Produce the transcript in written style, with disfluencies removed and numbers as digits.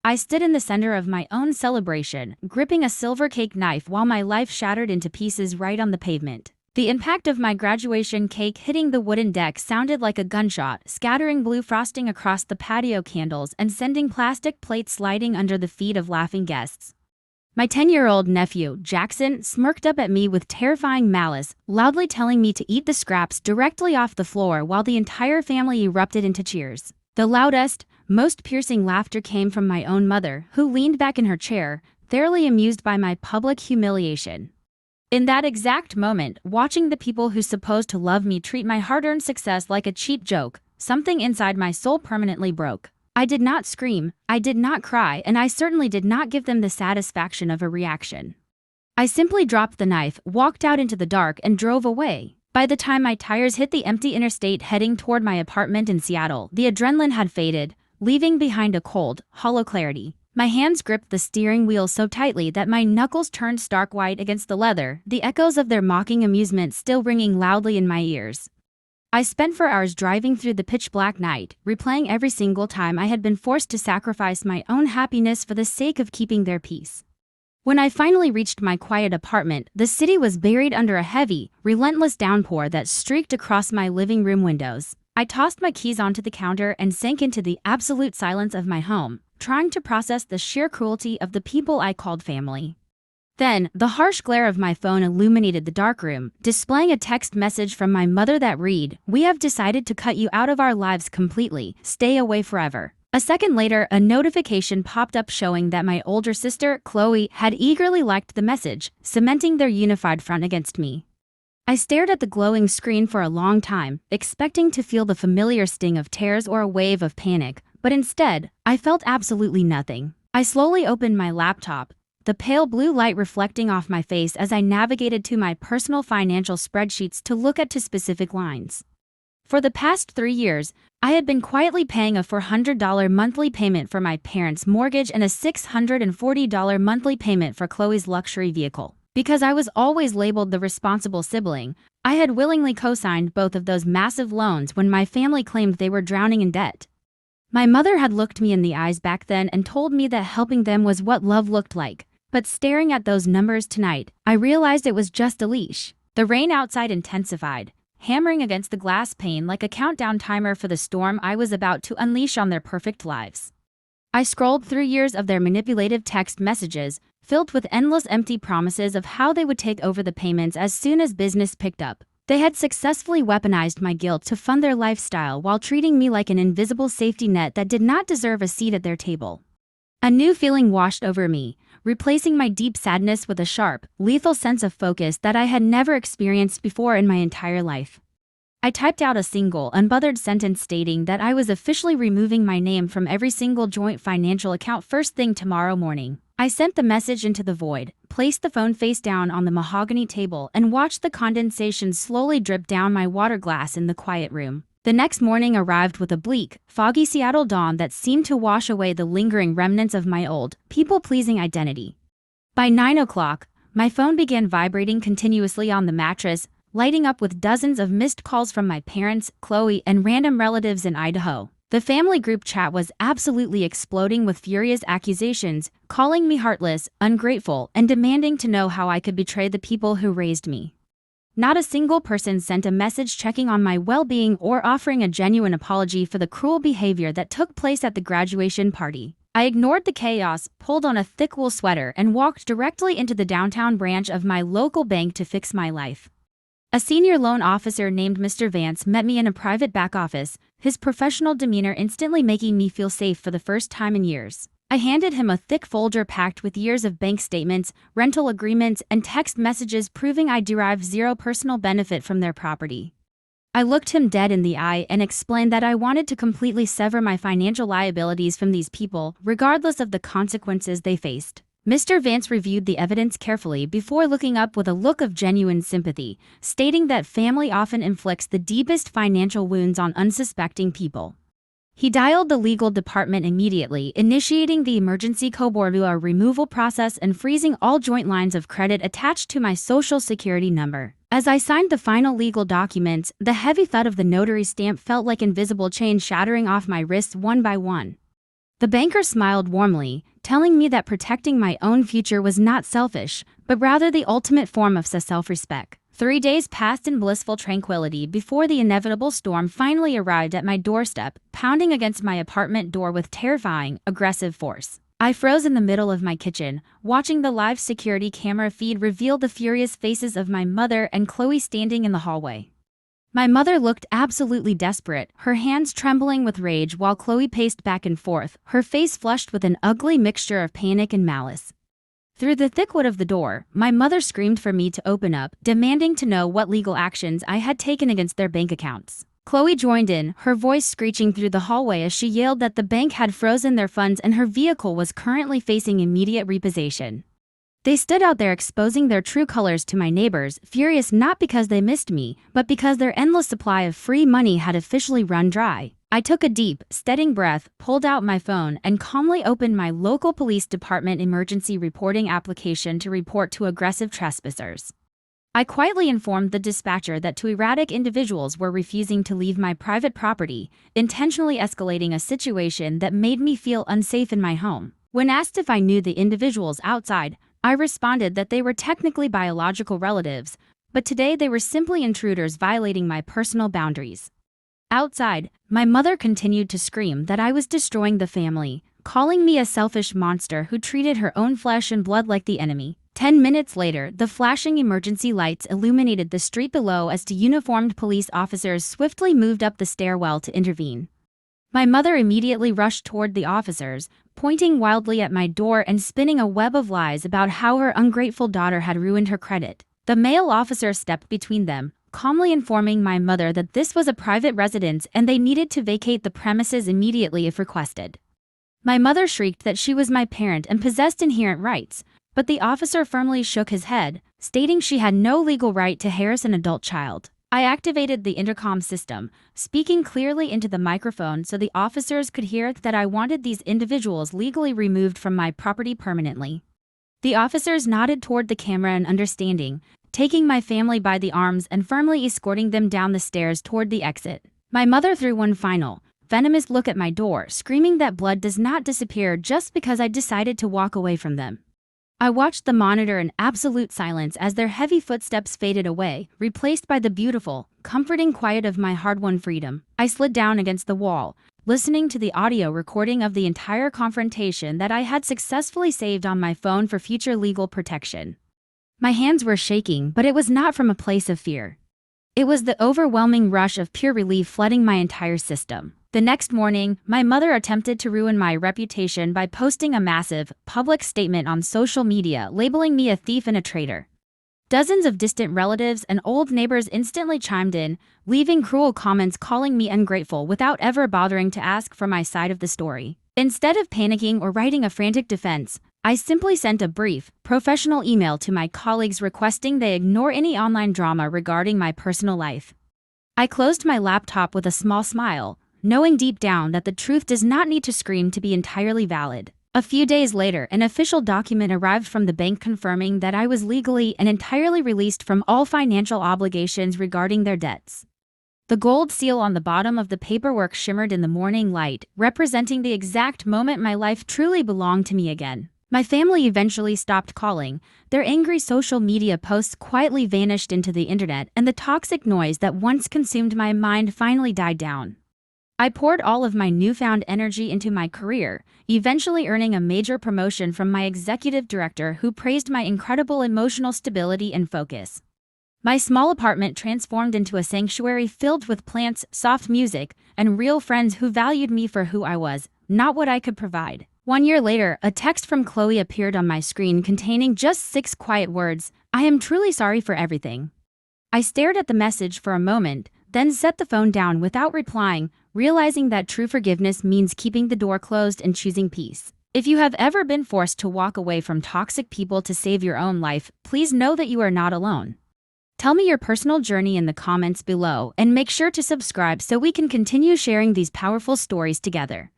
I stood in the center of my own celebration, gripping a silver cake knife while my life shattered into pieces right on the pavement. The impact of my graduation cake hitting the wooden deck sounded like a gunshot, scattering blue frosting across the patio candles and sending plastic plates sliding under the feet of laughing guests. My 10-year-old nephew, Jackson, smirked up at me with terrifying malice, loudly telling me to eat the scraps directly off the floor while the entire family erupted into cheers. The loudest, most piercing laughter came from my own mother, who leaned back in her chair, thoroughly amused by my public humiliation. In that exact moment, watching the people who supposed to love me treat my hard-earned success like a cheap joke, something inside my soul permanently broke. I did not scream, I did not cry, and I certainly did not give them the satisfaction of a reaction. I simply dropped the knife, walked out into the dark, and drove away. By the time my tires hit the empty interstate heading toward my apartment in Seattle, the adrenaline had faded, leaving behind a cold, hollow clarity. My hands gripped the steering wheel so tightly that my knuckles turned stark white against the leather, the echoes of their mocking amusement still ringing loudly in my ears. I spent 4 hours driving through the pitch-black night, replaying every single time I had been forced to sacrifice my own happiness for the sake of keeping their peace. When I finally reached my quiet apartment, the city was buried under a heavy, relentless downpour that streaked across my living room windows. I tossed my keys onto the counter and sank into the absolute silence of my home, trying to process the sheer cruelty of the people I called family. Then, the harsh glare of my phone illuminated the darkroom, displaying a text message from my mother that read, "We have decided to cut you out of our lives completely. Stay away forever." A second later, a notification popped up showing that my older sister, Chloe, had eagerly liked the message, cementing their unified front against me. I stared at the glowing screen for a long time, expecting to feel the familiar sting of tears or a wave of panic, but instead, I felt absolutely nothing. I slowly opened my laptop, the pale blue light reflecting off my face as I navigated to my personal financial spreadsheets to look at specific lines. For the past 3 years, I had been quietly paying a $400 monthly payment for my parents' mortgage and a $640 monthly payment for Chloe's luxury vehicle. Because I was always labeled the responsible sibling, I had willingly co-signed both of those massive loans when my family claimed they were drowning in debt. My mother had looked me in the eyes back then and told me that helping them was what love looked like. But staring at those numbers tonight, I realized it was just a leash. The rain outside intensified, hammering against the glass pane like a countdown timer for the storm I was about to unleash on their perfect lives. I scrolled through years of their manipulative text messages, filled with endless empty promises of how they would take over the payments as soon as business picked up. They had successfully weaponized my guilt to fund their lifestyle while treating me like an invisible safety net that did not deserve a seat at their table. A new feeling washed over me, replacing my deep sadness with a sharp, lethal sense of focus that I had never experienced before in my entire life. I typed out a single, unbothered sentence stating that I was officially removing my name from every single joint financial account first thing tomorrow morning. I sent the message into the void, placed the phone face down on the mahogany table, and watched the condensation slowly drip down my water glass in the quiet room. The next morning arrived with a bleak, foggy Seattle dawn that seemed to wash away the lingering remnants of my old, people-pleasing identity. By 9 o'clock, my phone began vibrating continuously on the mattress, lighting up with dozens of missed calls from my parents, Chloe, and random relatives in Idaho. The family group chat was absolutely exploding with furious accusations, calling me heartless, ungrateful, and demanding to know how I could betray the people who raised me. Not a single person sent a message checking on my well-being or offering a genuine apology for the cruel behavior that took place at the graduation party. I ignored the chaos, pulled on a thick wool sweater, and walked directly into the downtown branch of my local bank to fix my life. A senior loan officer named Mr. Vance met me in a private back office, his professional demeanor instantly making me feel safe for the first time in years. I handed him a thick folder packed with years of bank statements, rental agreements, and text messages proving I derived zero personal benefit from their property. I looked him dead in the eye and explained that I wanted to completely sever my financial liabilities from these people, regardless of the consequences they faced. Mr. Vance reviewed the evidence carefully before looking up with a look of genuine sympathy, stating that family often inflicts the deepest financial wounds on unsuspecting people. He dialed the legal department immediately, initiating the emergency cobortua removal process and freezing all joint lines of credit attached to my social security number. As I signed the final legal documents, the heavy thud of the notary stamp felt like invisible chains shattering off my wrists one by one. The banker smiled warmly, telling me that protecting my own future was not selfish, but rather the ultimate form of self-respect. 3 days passed in blissful tranquility before the inevitable storm finally arrived at my doorstep, pounding against my apartment door with terrifying, aggressive force. I froze in the middle of my kitchen, watching the live security camera feed reveal the furious faces of my mother and Chloe standing in the hallway. My mother looked absolutely desperate, her hands trembling with rage while Chloe paced back and forth, her face flushed with an ugly mixture of panic and malice. Through the thick wood of the door, my mother screamed for me to open up, demanding to know what legal actions I had taken against their bank accounts. Chloe joined in, her voice screeching through the hallway as she yelled that the bank had frozen their funds and her vehicle was currently facing immediate repossession. They stood out there exposing their true colors to my neighbors, furious not because they missed me, but because their endless supply of free money had officially run dry. I took a deep, steadying breath, pulled out my phone, and calmly opened my local police department emergency reporting application to report to aggressive trespassers. I quietly informed the dispatcher that two erratic individuals were refusing to leave my private property, intentionally escalating a situation that made me feel unsafe in my home. When asked if I knew the individuals outside, I responded that they were technically biological relatives, but today they were simply intruders violating my personal boundaries. Outside, my mother continued to scream that I was destroying the family, calling me a selfish monster who treated her own flesh and blood like the enemy. 10 minutes later, the flashing emergency lights illuminated the street below as two uniformed police officers swiftly moved up the stairwell to intervene. My mother immediately rushed toward the officers, pointing wildly at my door and spinning a web of lies about how her ungrateful daughter had ruined her credit. The male officer stepped between them, calmly informing my mother that this was a private residence and they needed to vacate the premises immediately if requested. My mother shrieked that she was my parent and possessed inherent rights, but the officer firmly shook his head, stating she had no legal right to harass an adult child. I activated the intercom system, speaking clearly into the microphone so the officers could hear that I wanted these individuals legally removed from my property permanently. The officers nodded toward the camera in understanding, taking my family by the arms and firmly escorting them down the stairs toward the exit. My mother threw one final, venomous look at my door, screaming that blood does not disappear just because I decided to walk away from them. I watched the monitor in absolute silence as their heavy footsteps faded away, replaced by the beautiful, comforting quiet of my hard-won freedom. I slid down against the wall, listening to the audio recording of the entire confrontation that I had successfully saved on my phone for future legal protection. My hands were shaking, but it was not from a place of fear. It was the overwhelming rush of pure relief flooding my entire system. The next morning, my mother attempted to ruin my reputation by posting a massive, public statement on social media labeling me a thief and a traitor. Dozens of distant relatives and old neighbors instantly chimed in, leaving cruel comments calling me ungrateful without ever bothering to ask for my side of the story. Instead of panicking or writing a frantic defense, I simply sent a brief, professional email to my colleagues requesting they ignore any online drama regarding my personal life. I closed my laptop with a small smile, knowing deep down that the truth does not need to scream to be entirely valid. A few days later, an official document arrived from the bank confirming that I was legally and entirely released from all financial obligations regarding their debts. The gold seal on the bottom of the paperwork shimmered in the morning light, representing the exact moment my life truly belonged to me again. My family eventually stopped calling, their angry social media posts quietly vanished into the internet, and the toxic noise that once consumed my mind finally died down. I poured all of my newfound energy into my career, eventually earning a major promotion from my executive director who praised my incredible emotional stability and focus. My small apartment transformed into a sanctuary filled with plants, soft music, and real friends who valued me for who I was, not what I could provide. 1 year later, a text from Chloe appeared on my screen containing just 6 quiet words, "I am truly sorry for everything." I stared at the message for a moment, then set the phone down without replying, realizing that true forgiveness means keeping the door closed and choosing peace. If you have ever been forced to walk away from toxic people to save your own life, please know that you are not alone. Tell me your personal journey in the comments below and make sure to subscribe so we can continue sharing these powerful stories together.